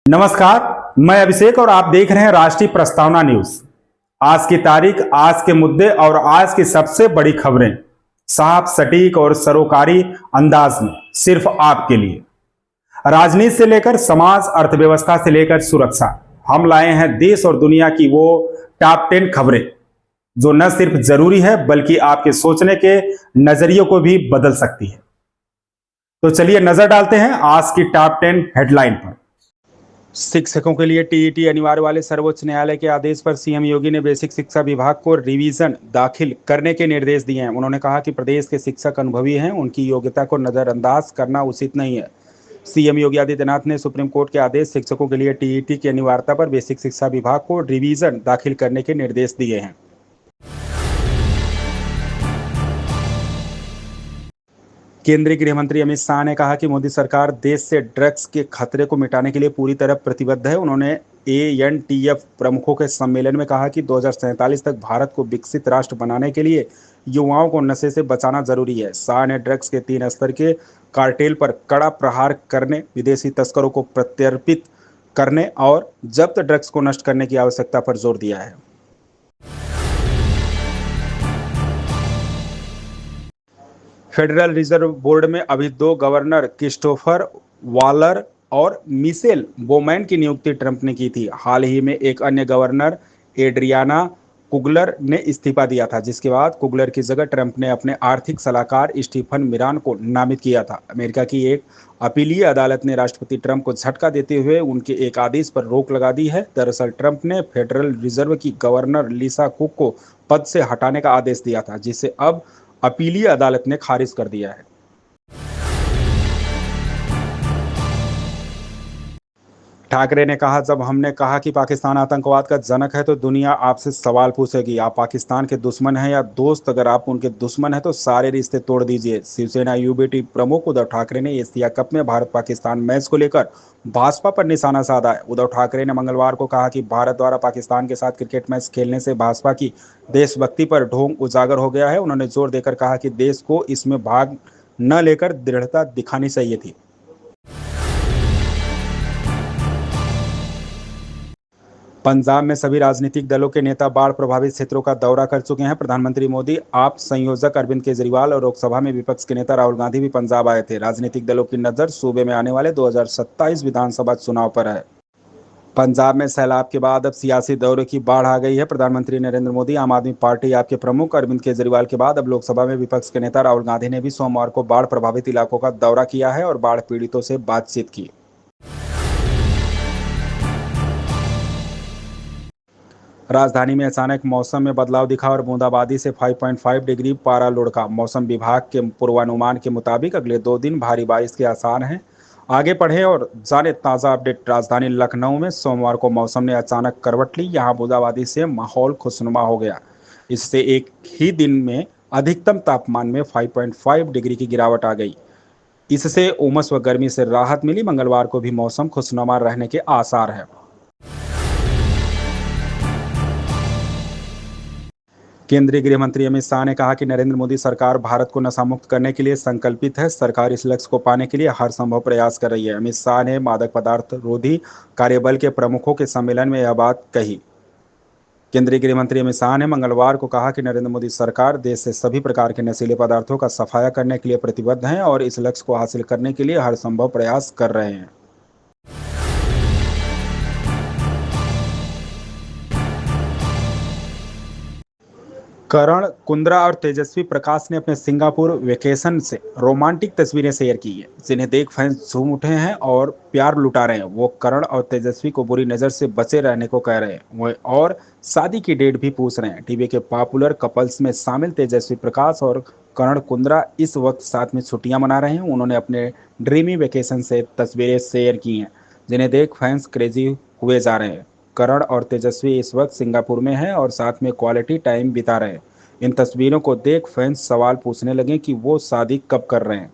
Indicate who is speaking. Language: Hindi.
Speaker 1: नमस्कार, मैं अभिषेक और आप देख रहे हैं राष्ट्रीय प्रस्तावना न्यूज। आज की तारीख, आज के मुद्दे और आज की सबसे बड़ी खबरें साफ, सटीक और सरोकारी अंदाज में सिर्फ आपके लिए। राजनीति से लेकर समाज, अर्थव्यवस्था से लेकर सुरक्षा, हम लाए हैं देश और दुनिया की वो टॉप 10 खबरें जो न सिर्फ जरूरी है बल्कि आपके सोचने के नजरियों को भी बदल सकती है। तो चलिए नजर डालते हैं आज की टॉप 10 हेडलाइन पर। शिक्षकों के लिए टीईटी अनिवार्य वाले सर्वोच्च न्यायालय के आदेश पर सीएम योगी ने बेसिक शिक्षा विभाग को रिवीजन दाखिल करने के निर्देश दिए हैं। उन्होंने कहा कि प्रदेश के शिक्षक अनुभवी हैं, उनकी योग्यता को नजरअंदाज करना उचित नहीं है। सीएम योगी आदित्यनाथ ने सुप्रीम कोर्ट के आदेश शिक्षकों के लिए टीईटी की अनिवार्यता पर बेसिक शिक्षा विभाग को रिवीजन दाखिल करने के निर्देश दिए हैं। केंद्रीय गृह मंत्री अमित शाह ने कहा कि मोदी सरकार देश से ड्रग्स के खतरे को मिटाने के लिए पूरी तरह प्रतिबद्ध है। उन्होंने एएनटीएफ प्रमुखों के सम्मेलन में कहा कि 2047 तक भारत को विकसित राष्ट्र बनाने के लिए युवाओं को नशे से बचाना जरूरी है। शाह ने ड्रग्स के 3 स्तर के कार्टेल पर कड़ा प्रहार करने, विदेशी तस्करों को प्रत्यर्पित करने और जब्त ड्रग्स को नष्ट करने की आवश्यकता पर जोर दिया है। फेडरल रिजर्व बोर्ड में अभी 2 गवर्नर क्रिस्टोफर वालर और मिशेल बोमैन की नियुक्ति ट्रंप ने की थी। हाल ही में एक अन्य गवर्नर एड्रियाना कुगलर ने इस्तीफा दिया था, जिसके बाद कुगलर की जगह ट्रंप ने अपने आर्थिक सलाहकार स्टीफन मिरान को नामित किया था। अमेरिका की एक अपीलीय अदालत ने राष्ट्रपति ट्रंप को झटका देते हुए उनके एक आदेश पर रोक लगा दी है। दरअसल ट्रंप ने फेडरल रिजर्व की गवर्नर लिसा कुक को पद से हटाने का आदेश दिया था, जिसे अब अपीलीय अदालत ने खारिज कर दिया है। ठाकरे ने कहा, जब हमने कहा कि पाकिस्तान आतंकवाद का जनक है तो दुनिया आपसे सवाल पूछेगी, आप पाकिस्तान के दुश्मन हैं या दोस्त। अगर आप उनके दुश्मन हैं तो सारे रिश्ते तोड़ दीजिए। शिवसेना यूबीटी प्रमुख उद्धव ठाकरे ने एशिया कप में भारत पाकिस्तान मैच को लेकर भाजपा पर निशाना साधा है। उद्धव ठाकरे ने मंगलवार को कहा कि भारत द्वारा पाकिस्तान के साथ क्रिकेट मैच खेलने से भाजपा की देशभक्ति पर ढोंग उजागर हो गया है। उन्होंने जोर देकर कहा कि देश को इसमें भाग न लेकर दृढ़ता दिखानी चाहिए थी। पंजाब में सभी राजनीतिक दलों के नेता बाढ़ प्रभावित क्षेत्रों का दौरा कर चुके हैं। प्रधानमंत्री मोदी, आप संयोजक अरविंद केजरीवाल और लोकसभा में विपक्ष के नेता राहुल गांधी भी पंजाब आए थे। राजनीतिक दलों की नजर सूबे में आने वाले 2027 विधानसभा चुनाव पर है। पंजाब में सैलाब के बाद अब सियासी दौरे की बाढ़ आ गई है। प्रधानमंत्री नरेंद्र मोदी, आम आदमी पार्टी, आपके प्रमुख अरविंद केजरीवाल के बाद अब लोकसभा में विपक्ष के नेता राहुल गांधी ने भी सोमवार को बाढ़ प्रभावित इलाकों का दौरा किया है और बाढ़ पीड़ितों से बातचीत की। राजधानी में अचानक मौसम में बदलाव दिखा और बूंदाबांदी से 5.5 डिग्री पारा लुढ़का। मौसम विभाग के पूर्वानुमान के मुताबिक अगले 2 दिन भारी बारिश के आसार हैं। आगे बढ़े और जाने ताज़ा अपडेट। राजधानी लखनऊ में सोमवार को मौसम ने अचानक करवट ली। यहाँ बूंदाबांदी से माहौल खुशनुमा हो गया। इससे एक ही दिन में अधिकतम तापमान में 5.5 डिग्री की गिरावट आ गई। इससे उमस व गर्मी से राहत मिली। मंगलवार को भी मौसम खुशनुमा रहने के आसार है। केंद्रीय गृह मंत्री अमित शाह ने कहा कि नरेंद्र मोदी सरकार भारत को नशा मुक्त करने के लिए संकल्पित है। सरकार इस लक्ष्य को पाने के लिए हर संभव प्रयास कर रही है। अमित शाह ने मादक पदार्थ रोधी कार्यबल के प्रमुखों के सम्मेलन में यह बात कही। केंद्रीय गृह मंत्री अमित शाह ने मंगलवार को कहा कि नरेंद्र मोदी सरकार देश से सभी प्रकार के नशीले पदार्थों का सफाया करने के लिए प्रतिबद्ध है और इस लक्ष्य को हासिल करने के लिए हर संभव प्रयास कर रहे हैं। करण कुंद्रा और तेजस्वी प्रकाश ने अपने सिंगापुर वेकेशन से रोमांटिक तस्वीरें शेयर की हैं, जिन्हें देख फैंस झूम उठे हैं और प्यार लुटा रहे हैं। वो करण और तेजस्वी को बुरी नज़र से बचे रहने को कह रहे हैं वो और शादी की डेट भी पूछ रहे हैं। टीवी के पॉपुलर कपल्स में शामिल तेजस्वी प्रकाश और करण कुंद्रा इस वक्त साथ में छुट्टियां मना रहे हैं। उन्होंने अपने ड्रीमी वेकेशन से तस्वीरें शेयर की हैं, जिन्हें देख फैंस क्रेजी हुए जा रहे हैं। करण और तेजस्वी इस वक्त सिंगापुर में हैं और साथ में क्वालिटी टाइम बिता रहे हैं। इन तस्वीरों को देख फैंस सवाल पूछने लगे कि वो शादी कब कर रहे हैं।